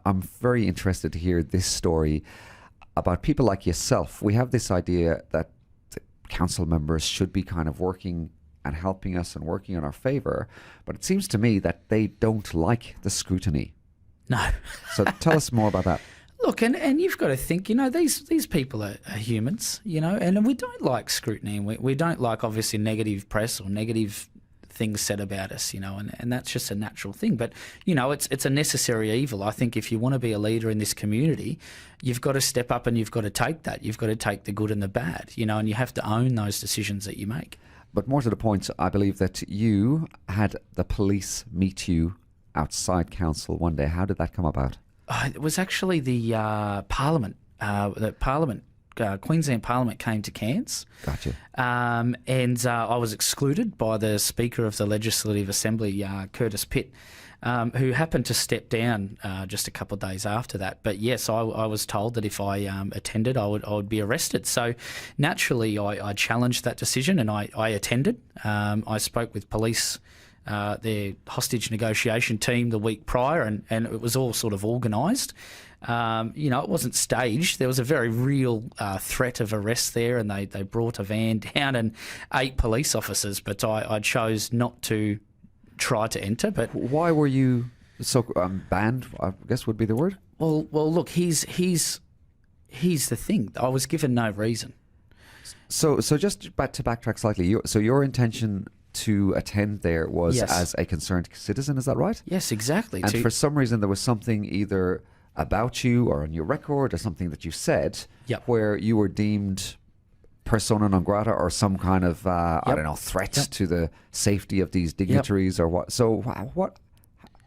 I'm very interested to hear this story about people like yourself. We have this idea that council members should be kind of working and helping us and working in our favour, but it seems to me that they don't like the scrutiny. No. So tell us more about that. Look, and you've got to think, these people are humans, and we don't like scrutiny, and we don't like, obviously, negative press or negative things said about us, and that's just a natural thing. But, it's a necessary evil. I think if you want to be a leader in this community, you've got to step up and you've got to take that. You've got to take the good and the bad, and you have to own those decisions that you make. But more to the point, I believe that you had the police meet you outside council one day. How did that come about? It was actually the Parliament. Queensland Parliament came to Cairns. Gotcha. And I was excluded by the Speaker of the Legislative Assembly, Curtis Pitt, who happened to step down just a couple of days after that. But yes, I was told that if I attended, I would be arrested. So naturally, I challenged that decision and I attended. I spoke with police, their hostage negotiation team the week prior, and it was all sort of organised. It wasn't staged. There was a very real threat of arrest there, and they brought a van down and 8 police officers, but I chose not to try to enter. But why were you so banned, I guess would be the word? Well, look, here's the thing. I was given no reason. So just to backtrack slightly, your intention to attend there was Yes. as a concerned citizen, is that right? Yes, exactly. And for some reason there was something either about you or on your record or something that you said Yep. where you were deemed persona non grata or some kind of, I don't know, threat to the safety of these dignitaries or what. So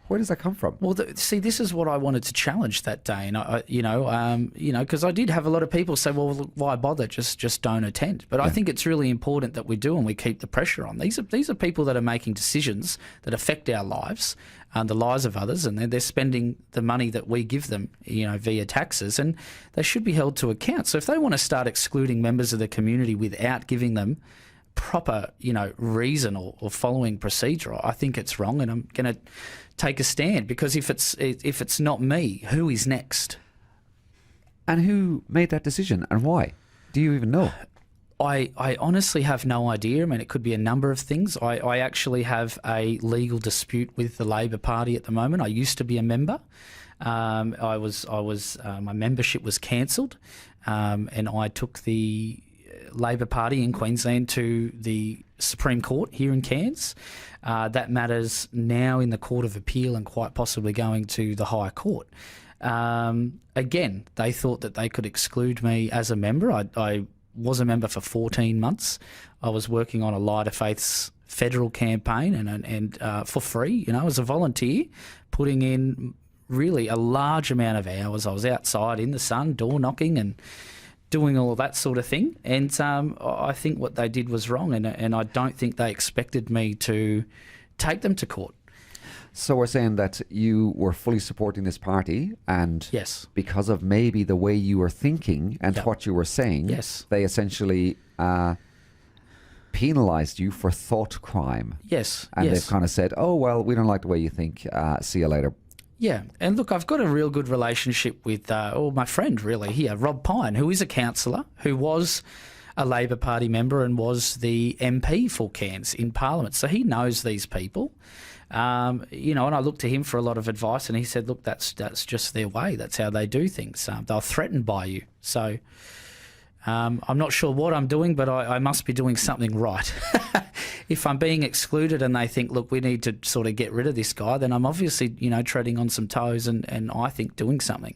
where does that come from? Well, see, this is what I wanted to challenge that day, and because I did have a lot of people say, "Well, look, why bother? Just don't attend." But I think it's really important that we do and we keep the pressure on. These are people that are making decisions that affect our lives and the lives of others, and they're spending the money that we give them, via taxes, and they should be held to account. So if they want to start excluding members of the community without giving them proper, reason or following procedure, I think it's wrong, and I'm going to take a stand, because if it's not me, who is next? And who made that decision and why? Do you even know? I honestly have no idea. I mean, it could be a number of things. I actually have a legal dispute with the Labor Party at the moment. I used to be a member. My membership was cancelled, and I took the Labor Party in Queensland to the Supreme Court here in Cairns. That matter's now in the Court of Appeal and quite possibly going to the High Court. Again, they thought that they could exclude me as a member. I was a member for 14 months. I was working on a Lighter Faiths federal campaign and for free, as a volunteer, putting in really a large amount of hours. I was outside in the sun, door knocking and doing all of that sort of thing. And I think what they did was wrong, and I don't think they expected me to take them to court. So we're saying that you were fully supporting this party, and Yes. because of maybe the way you were thinking and Yep. what you were saying, Yes. they essentially penalised you for thought crime. Yes. And yes. they've kind of said, oh, well, we don't like the way you think. See you later. Yeah, and look, I've got a real good relationship with my friend really here, Rob Pine, who is a councillor, who was a Labor Party member and was the MP for Cairns in Parliament. So he knows these people, and I looked to him for a lot of advice, and he said, look, that's just their way. That's how they do things. They're threatened by you. So I'm not sure what I'm doing, but I must be doing something right. If I'm being excluded and they think, look, we need to sort of get rid of this guy, then I'm obviously, treading on some toes and I think doing something.